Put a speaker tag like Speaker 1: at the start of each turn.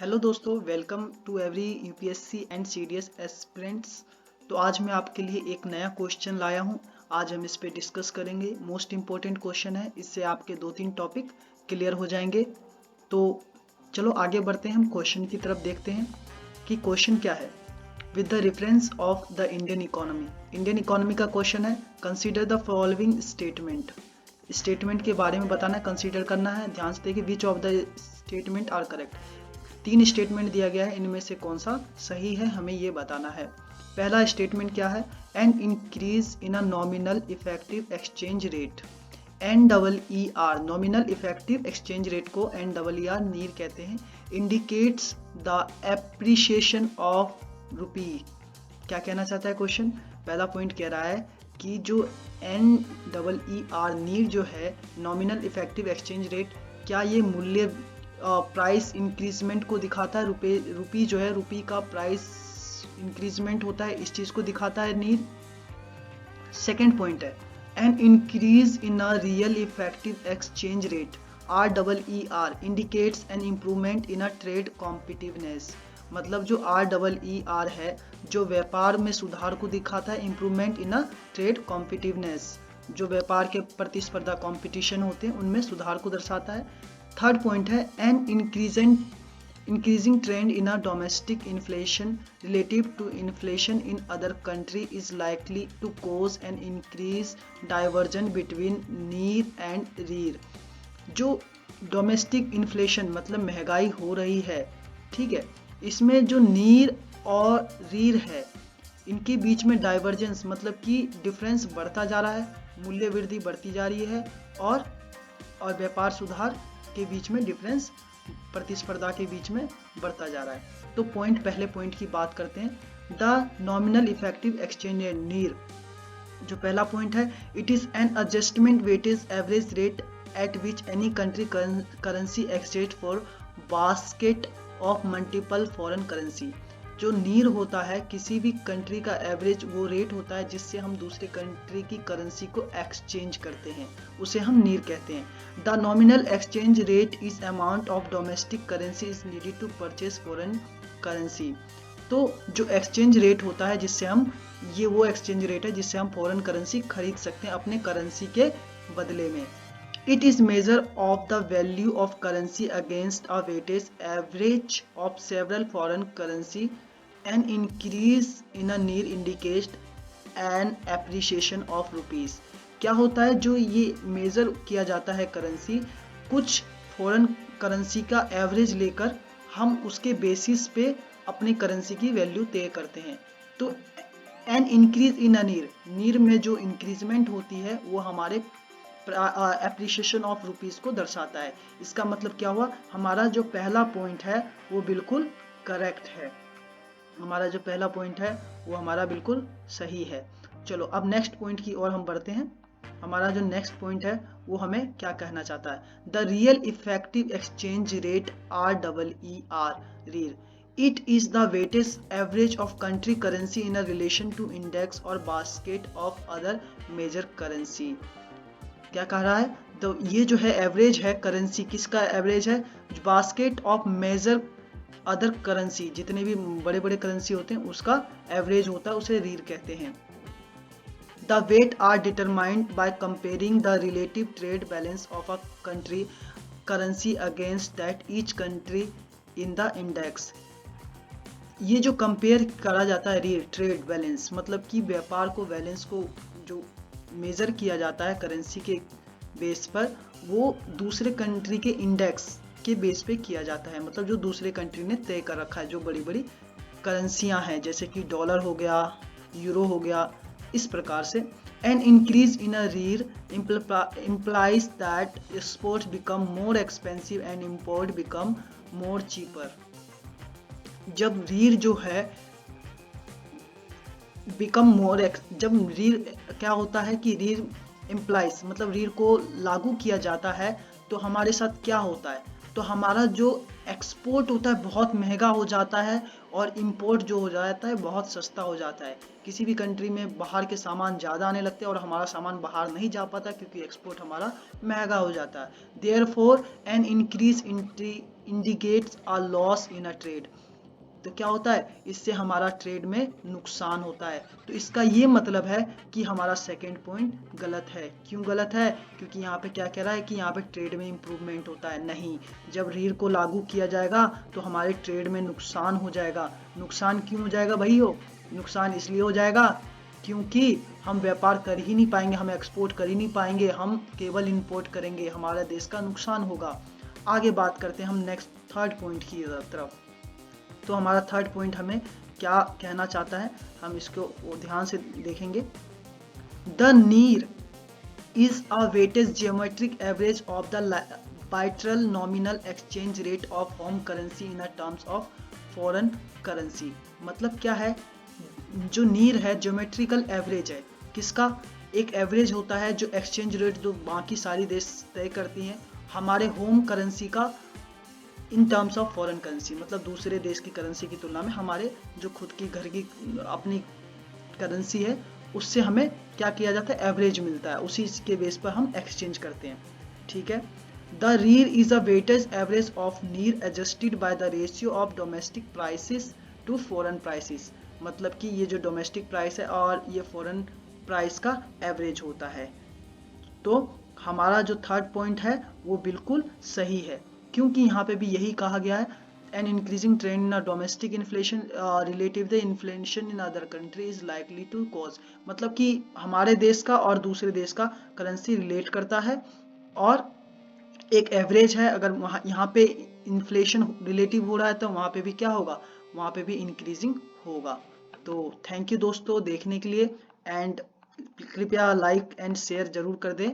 Speaker 1: Hello दोस्तों, welcome to every UPSC and CDS aspirants. तो आज मैं आपके लिए एक नया क्वेश्चन लाया हूं। आज हम इस पे डिस्कस करेंगे। मोस्ट इम्पोर्टेंट क्वेश्चन है, इससे आपके 2-3 टॉपिक क्लियर हो जाएंगे। तो चलो आगे बढ़ते हैं, हम क्वेश्चन की तरफ देखते हैं कि क्वेश्चन क्या है। With the reference of the Indian economy का क्वेश्चन है। कंसीडर द फॉलोइंग स्टेटमेंट के बारे में बताना है, कंसीडर करना है। ध्यान से देखिए, which of the statement are correct. 3 statement दिया गया है, इनमें से कौन सा सही है हमें ये बताना है। पहला स्टेटमेंट क्या है, an increase in a nominal effective exchange rate. NEER nominal effective exchange rate को NEER नीर कहते हैं। Indicates the appreciation of rupee. क्या कहना चाहता है क्वेश्चन? पहला पॉइंट कह रहा है कि जो NEER नीर जो है नॉमिनल इफेक्टिव एक्सचेंज रेट, क्या ये मूल्य प्राइस इंक्रीजमेंट को दिखाता है? रुपी जो है, रुपी का प्राइस इंक्रीजमेंट होता है, इस चीज को दिखाता है नीर। सेकेंड पॉइंट है, an increase in a real effective exchange rate REER indicates an improvement in a trade competitiveness. मतलब जो REER है, जो व्यापार में सुधार को दिखाता है, इम्प्रूवमेंट इन अ ट्रेड कॉम्पिटिवनेस, जो व्यापार के प्रतिस्पर्धा कॉम्पिटिशन होते हैं उनमें सुधार को दर्शाता है। थर्ड पॉइंट है, N increasing trend in a domestic inflation relative to inflation in other country is likely to cause an increased diversion between NEER and REER। जो डोमेस्टिक इन्फ्लेशन मतलब महंगाई हो रही है, ठीक है, इसमें जो नीर और रीर है इनके बीच में डाइवर्जेंस मतलब कि डिफरेंस बढ़ता जा रहा है, मूल्य वृद्धि बढ़ती जा रही है, और व्यापार सुधार के बीच में डिफरेंस, प्रतिस्पर्धा के बीच में बढ़ता जा रहा है। तो पहले पॉइंट की बात करते हैं। द नॉमिनल इफेक्टिव एक्सचेंज नीर, जो पहला पॉइंट है, it is an adjustment weightage average rate at which any country currency exchange for basket of multiple foreign currency. जो नीर होता है किसी भी कंट्री का एवरेज वो रेट होता है जिससे हम दूसरे कंट्री की करेंसी को एक्सचेंज करते हैं, उसे हम नीर कहते हैं। The nominal exchange rate is amount of domestic currency is needed to purchase foreign currency. तो जो एक्सचेंज रेट होता है जिससे हम, ये वो एक्सचेंज रेट है जिससे हम फॉरेन करेंसी खरीद सकते हैं अपने करेंसी के बदले में। It is measure of the value of currency against a weighted average of several foreign currency. An increase in a NEER indicates an appreciation of rupees। क्या होता है, जो ये मेजर किया जाता है करेंसी, कुछ फॉरेन करेंसी का एवरेज लेकर हम उसके बेसिस पे अपनी करेंसी की वैल्यू तय करते हैं। तो एन इंक्रीज इन अ नीर में जो इंक्रीजमेंट होती है वो हमारे एप्रिसिएशन ऑफ रुपीज को दर्शाता है। इसका मतलब क्या हुआ, हमारा जो पहला पॉइंट है वो बिल्कुल करेक्ट है, हमारा जो पहला पॉइंट है वो हमारा बिल्कुल सही है। चलो अब नेक्स्ट पॉइंट की ओर हम बढ़ते हैं। हमारा जो नेक्स्ट पॉइंट है वो हमें क्या कहना चाहता है, the real effective exchange rate REER REER, it is the weightage average of country currency in a relation to index और basket of other major currency. क्या कह रहा है, तो ये जो है एवरेज है करेंसी, किसका एवरेज है, basket of major other currency, जितने भी बड़े बड़े करेंसी होते हैं उसका एवरेज होता है, उसे रीर कहते हैं। The weight are determined by comparing the relative trade balance of a country currency against that each country in the index. ये जो कंपेयर करा जाता है रीर, ट्रेड बैलेंस मतलब कि व्यापार को, बैलेंस को जो मेजर किया जाता है करेंसी के बेस पर, वो दूसरे कंट्री के इंडेक्स के बेस पे किया जाता है, मतलब जो दूसरे कंट्री ने तय कर रखा है, जो बड़ी बड़ी करेंसियां हैं जैसे कि डॉलर हो गया, यूरो हो गया, इस प्रकार से। An increase in a REER implies that exports become more expensive and import become more cheaper। जब रीर जो है बिकम मोर, जब रीर क्या होता है कि रीर इम्प्लाइज मतलब रीर को लागू किया जाता है, तो हमारे साथ क्या होता है, तो हमारा जो एक्सपोर्ट होता है बहुत महंगा हो जाता है और इंपोर्ट जो हो जाता है बहुत सस्ता हो जाता है। किसी भी कंट्री में बाहर के सामान ज़्यादा आने लगते हैं और हमारा सामान बाहर नहीं जा पाता क्योंकि एक्सपोर्ट हमारा महंगा हो जाता है। Therefore an increase indicates a loss in a trade. तो क्या होता है, इससे हमारा ट्रेड में नुकसान होता है। तो इसका ये मतलब है कि हमारा सेकंड पॉइंट गलत है। क्यों गलत है? क्योंकि यहाँ पे क्या कह रहा है कि यहाँ पे ट्रेड में इंप्रूवमेंट होता है। नहीं, जब रीर को लागू किया जाएगा तो हमारे ट्रेड में नुकसान हो जाएगा। नुकसान क्यों हो जाएगा भाइयों? नुकसान इसलिए हो जाएगा क्योंकि हम व्यापार कर ही नहीं पाएंगे, हम एक्सपोर्ट कर ही नहीं पाएंगे, हम केवल इंपोर्ट करेंगे, हमारे देश का नुकसान होगा। आगे बात करते हैं हम नेक्स्ट थर्ड पॉइंट की तरफ। तो हमारा थर्ड पॉइंट हमें क्या कहना चाहता है, हम इसको ध्यान से देखेंगे। द नीर is a weightage geometric average of the bilateral nominal exchange rate of home currency in a terms of foreign currency। मतलब क्या है, जो नीर है ज्योमेट्रिकल एवरेज है, किसका? एक एवरेज होता है जो एक्सचेंज रेट जो बाकी सारी देश तय करती हैं हमारे होम करेंसी का in terms of foreign currency, मतलब दूसरे देश की करेंसी की तुलना में हमारे जो खुद की घर की अपनी करेंसी है उससे हमें क्या किया जाता है, एवरेज मिलता है, उसी के बेस पर हम एक्सचेंज करते हैं। ठीक है। The REER is a weightage average of NEER adjusted by the ratio of domestic prices to foreign prices. मतलब कि ये जो डोमेस्टिक प्राइस है और ये फॉरेन प्राइस का एवरेज होता है। तो हमारा जो थर्ड पॉइंट है वो बिल्कुल सही है, क्योंकि यहाँ पे भी यही कहा गया है, an increasing trend in domestic inflation relative the inflation in other country is likely to cause. मतलब कि हमारे देश का और दूसरे देश का करेंसी रिलेट करता है और एक एवरेज है। अगर वहाँ यहाँ पे इन्फ्लेशन रिलेटिव हो रहा है तो वहाँ पे भी क्या होगा, वहाँ पे भी इंक्रीजिंग होगा। तो थैंक यू दोस्तों देखने के लिए, एंड कृपया लाइक एंड शेयर जरूर कर दें।